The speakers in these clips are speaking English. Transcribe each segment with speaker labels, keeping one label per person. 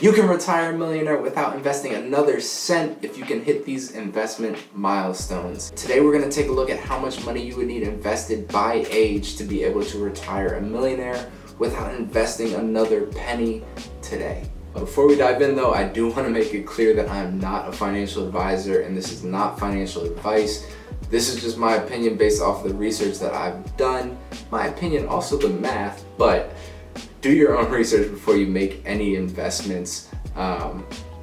Speaker 1: You can retire a millionaire without investing another cent if you can hit these investment milestones. Today we're going to take a look at how much money you would need invested by age to be able to retire a millionaire without investing another penny today. Before we dive in though, I do want to make it clear that I'm not a financial advisor and this is not financial advice. This is just my opinion based off the research that I've done. My opinion, also the math, but do your own research before you make any investments,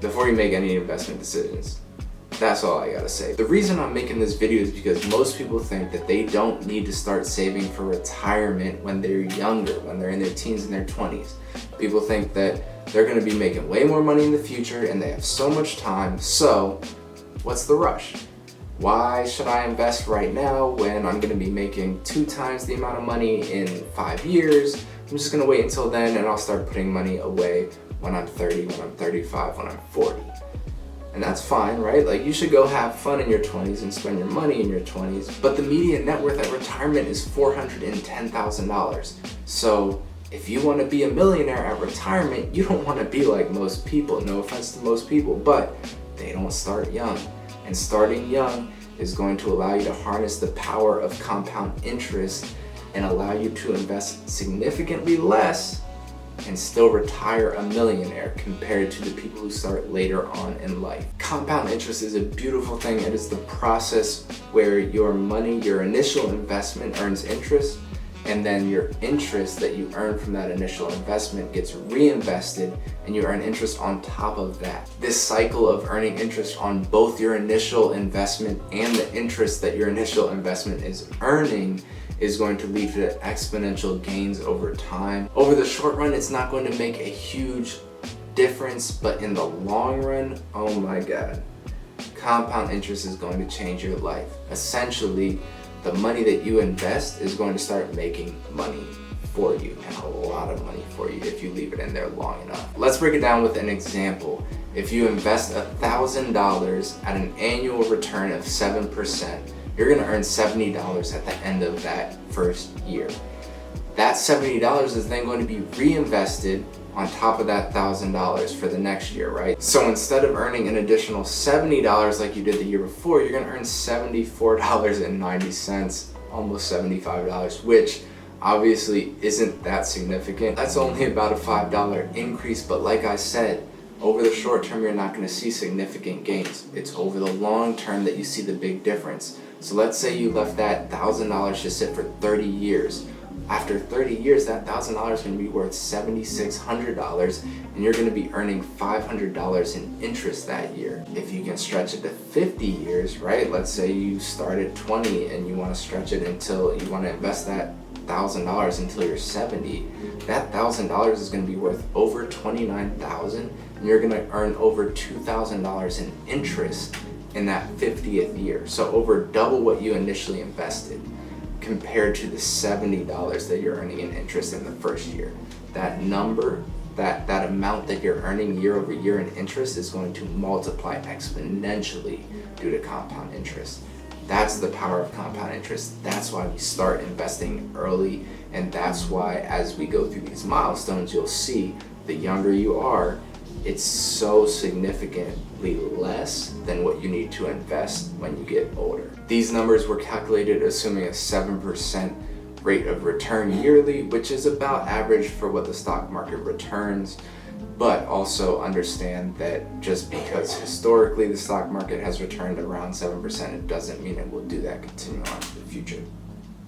Speaker 1: before you make any investment decisions. That's all I gotta say. The reason I'm making this video is because most people think that they don't need to start saving for retirement when they're younger, when they're in their teens and their 20s. People think that they're gonna be making way more money in the future and they have so much time, so what's the rush? Why should I invest right now when I'm gonna be making 2 times the amount of money in 5 years? I'm just gonna wait until then and I'll start putting money away when I'm 30, when I'm 35, when I'm 40. And that's fine, right? Like, you should go have fun in your 20s and spend your money in your 20s, but the median net worth at retirement is $410,000. So if you wanna be a millionaire at retirement, you don't wanna be like most people. No offense to most people, but they don't start young. And starting young is going to allow you to harness the power of compound interest and allow you to invest significantly less and still retire a millionaire compared to the people who start later on in life. Compound interest is a beautiful thing. It is the process where your money, your initial investment earns interest, and then your interest that you earn from that initial investment gets reinvested and you earn interest on top of that. This cycle of earning interest on both your initial investment and the interest that your initial investment is earning is going to lead to exponential gains over time. Over the short run, it's not going to make a huge difference, but in the long run, oh my God, compound interest is going to change your life. Essentially, the money that you invest is going to start making money for you, and a lot of money for you if you leave it in there long enough. Let's break it down with an example. If you invest $1,000 at an annual return of 7%, you're gonna earn $70 at the end of that first year. That $70 is then going to be reinvested on top of that $1,000 for the next year, right? So instead of earning an additional $70 like you did the year before, you're gonna earn $74.90, almost $75, which obviously isn't that significant. That's only about a $5 increase, but like I said, over the short term, you're not gonna see significant gains. It's over the long term that you see the big difference. So let's say you left that $1,000 to sit for 30 years. After 30 years, that $1,000 is going to be worth $7,600 and you're going to be earning $500 in interest that year. If you can stretch it to 50 years, right? Let's say you start at 20 and you want to stretch it until you want to invest that $1,000 until you're 70. That $1,000 is going to be worth over $29,000 and you're going to earn over $2,000 in interest in that 50th year. So over double what you initially invested compared to the $70 that you're earning in interest in the first year. That number, that amount that you're earning year over year in interest is going to multiply exponentially due to compound interest. That's the power of compound interest. That's why we start investing early, and that's why as we go through these milestones, you'll see the younger you are, it's so significantly less than what you need to invest when you get older. These numbers were calculated assuming a 7% rate of return yearly, which is about average for what the stock market returns. But also understand that just because historically the stock market has returned around 7%, it doesn't mean it will do that continuing on to the future.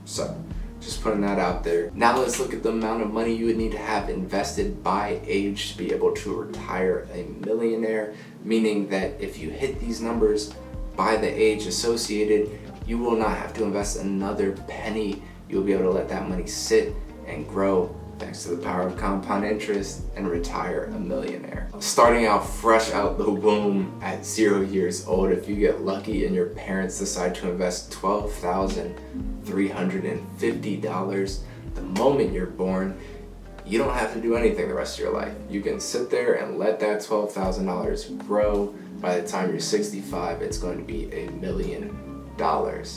Speaker 1: So, just putting that out there. Now let's look at the amount of money you would need to have invested by age to be able to retire a millionaire, meaning that if you hit these numbers by the age associated, you will not have to invest another penny. You'll be able to let that money sit and grow thanks to the power of compound interest and retire a millionaire. Starting out fresh out the womb at 0 years old, if you get lucky and your parents decide to invest $12,350 the moment you're born, you don't have to do anything the rest of your life. You can sit there and let that $12,000 grow. By the time you're 65, it's going to be $1 million.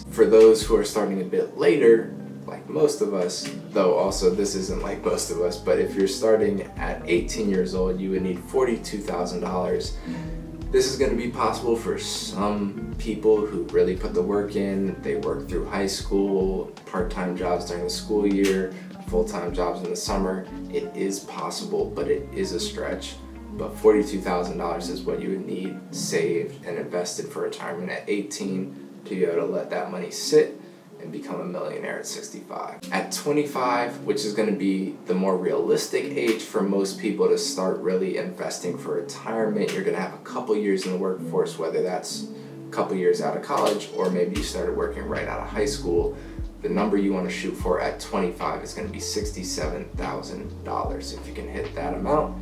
Speaker 1: For those who are starting a bit later, like most of us, though also this isn't like most of us, but if you're starting at 18 years old, you would need $42,000. This is going to be possible for some people who really put the work in. They work through high school, part-time jobs during the school year, full-time jobs in the summer. It is possible, but it is a stretch. But $42,000 is what you would need saved and invested for retirement at 18 to be able to let that money sit and become a millionaire at 65. At 25, which is going to be the more realistic age for most people to start really investing for retirement, you're going to have a couple years in the workforce, whether that's a couple years out of college or maybe you started working right out of high school. The number you want to shoot for at 25 is going to be $67,000. If you can hit that amount,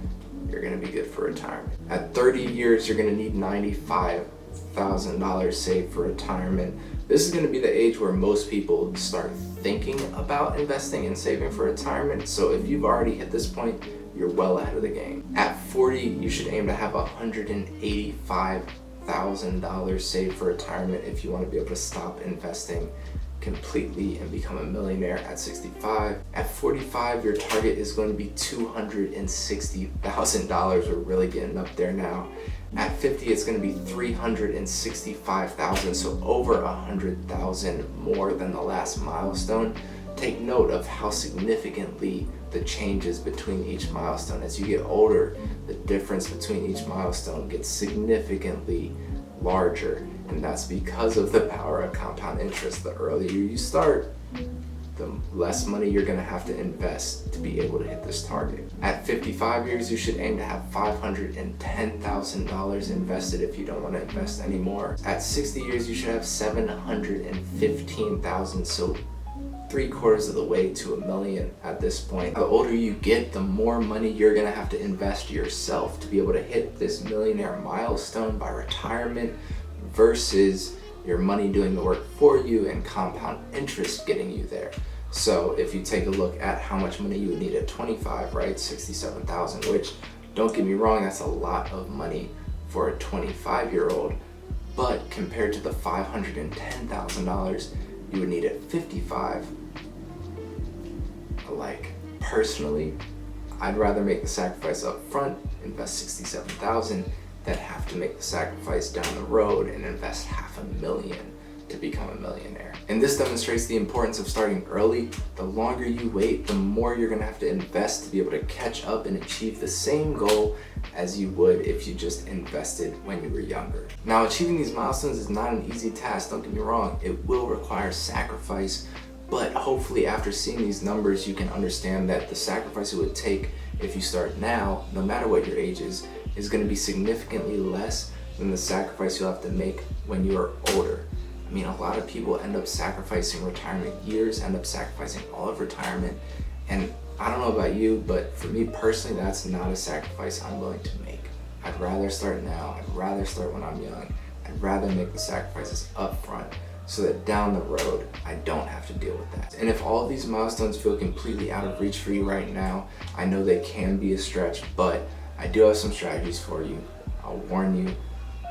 Speaker 1: you're going to be good for retirement. At 30 years, you're going to need $95,000 saved for retirement. This is going to be the age where most people start thinking about investing and saving for retirement. So if you've already hit this point, you're well ahead of the game. At 40, you should aim to have $185,000 saved for retirement if you want to be able to stop investing completely and become a millionaire at 65. At 45, your target is going to be $260,000. We're really getting up there now. At 50, it's going to be $365,000, so over $100,000 more than the last milestone. Take note of how significantly the changes between each milestone. As you get older, the difference between each milestone gets significantly larger, and that's because of the power of compound interest. The earlier you start, the less money you're going to have to invest to be able to hit this target. At 55 years, you should aim to have $510,000 invested if you don't want to invest anymore. At 60 years, you should have $715,000, so 3/4 of the way to $1 million at this point. The older you get, the more money you're going to have to invest yourself to be able to hit this millionaire milestone by retirement versus your money doing the work for you and compound interest getting you there. So if you take a look at how much money you would need at 25, right, $67,000, which, don't get me wrong, that's a lot of money for a 25-year-old, but compared to the $510,000 you would need at 55, like, personally, I'd rather make the sacrifice up front, invest $67,000, than have to make the sacrifice down the road and invest $500,000 to become a millionaire. And this demonstrates the importance of starting early. The longer you wait, the more you're gonna have to invest to be able to catch up and achieve the same goal as you would if you just invested when you were younger. Now, achieving these milestones is not an easy task, don't get me wrong. It will require sacrifice, but hopefully after seeing these numbers, you can understand that the sacrifice it would take if you start now, no matter what your age is going to be significantly less than the sacrifice you'll have to make when you're older. I mean, a lot of people end up sacrificing retirement years, end up sacrificing all of retirement, and I don't know about you, but for me personally, that's not a sacrifice I'm willing to make. I'd rather start now, I'd rather start when I'm young, I'd rather make the sacrifices up front so that down the road, I don't have to deal with that. And if all of these milestones feel completely out of reach for you right now, I know they can be a stretch, but I do have some strategies for you. I'll warn you,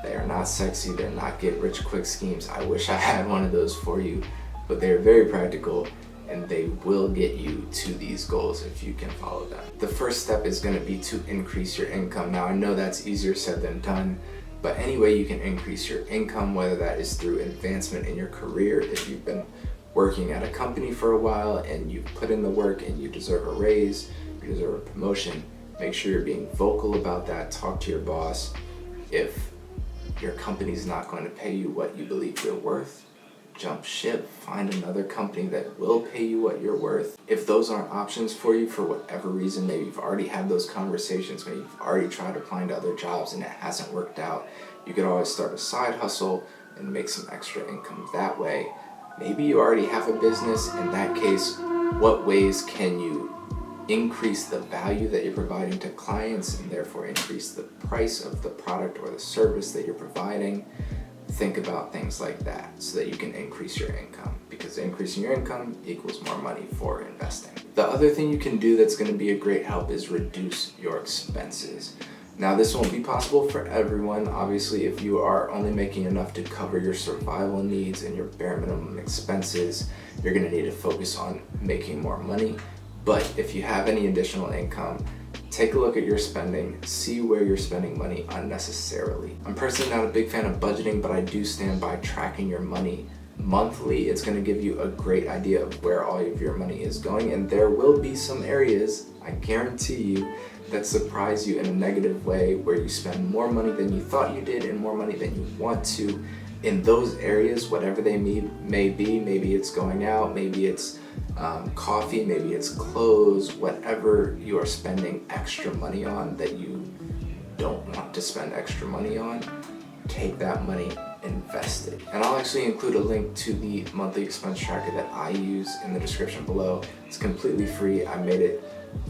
Speaker 1: they are not sexy, they're not get-rich-quick schemes. I wish I had one of those for you, but they're very practical and they will get you to these goals if you can follow them. The first step is going to be to increase your income. Now, I know that's easier said than done, but any way you can increase your income, whether that is through advancement in your career, if you've been working at a company for a while and you've put in the work and you deserve a raise, you deserve a promotion, make sure you're being vocal about that. Talk to your boss. If your company's not going to pay you what you believe you're worth, jump ship, find another company that will pay you what you're worth. If those aren't options for you for whatever reason, maybe you've already had those conversations, maybe you've already tried applying to other jobs and it hasn't worked out, you could always start a side hustle and make some extra income that way. Maybe you already have a business. In that case, what ways can you increase the value that you're providing to clients and therefore increase the price of the product or the service that you're providing? Think about things like that so that you can increase your income, because increasing your income equals more money for investing. The other thing you can do that's going to be a great help is reduce your expenses. Now, this won't be possible for everyone. Obviously, if you are only making enough to cover your survival needs and your bare minimum expenses, you're gonna need to focus on making more money. But if you have any additional income, take a look at your spending, see where you're spending money unnecessarily. I'm personally not a big fan of budgeting, but I do stand by tracking your money monthly. It's gonna give you a great idea of where all of your money is going, and there will be some areas, I guarantee you, that surprise you in a negative way, where you spend more money than you thought you did and more money than you want to. In those areas, whatever they may be, maybe it's going out, maybe it's coffee, maybe it's clothes, whatever you are spending extra money on that you don't want to spend extra money on, take that money, invest it. And I'll actually include a link to the monthly expense tracker that I use in the description below. It's completely free. I made it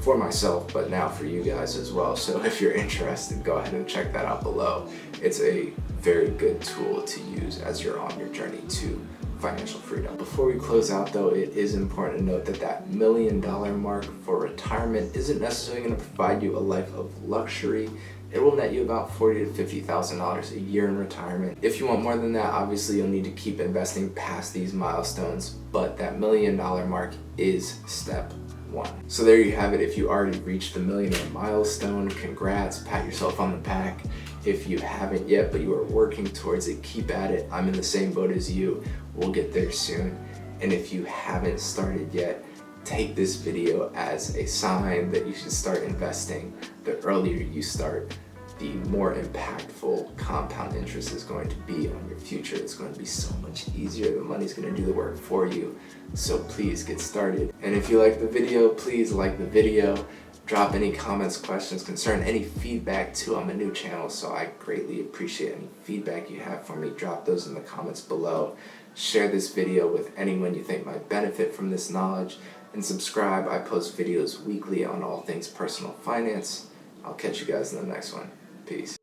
Speaker 1: for myself, but now for you guys as well. So if you're interested, go ahead and check that out below. It's a very good tool to use as you're on your journey to financial freedom. Before we close out though, it is important to note that that $1 million mark for retirement isn't necessarily going to provide you a life of luxury. It will net you about $40,000 to $50,000 a year in retirement. If you want more than that, obviously you'll need to keep investing past these milestones, but that $1 million mark is step one. So there you have it. If you already reached the millionaire milestone, congrats, pat yourself on the back. If you haven't yet, but you are working towards it, keep at it. I'm in the same boat as you. We'll get there soon. And if you haven't started yet, take this video as a sign that you should start investing. The earlier you start, the more impactful compound interest is going to be on your future. It's going to be so much easier. The money's going to do the work for you. So please get started. And if you like the video, please like the video. Drop any comments, questions, concern, any feedback too. I'm a new channel, so I greatly appreciate any feedback you have for me. Drop those in the comments below. Share this video with anyone you think might benefit from this knowledge. And subscribe. I post videos weekly on all things personal finance. I'll catch you guys in the next one. Peace.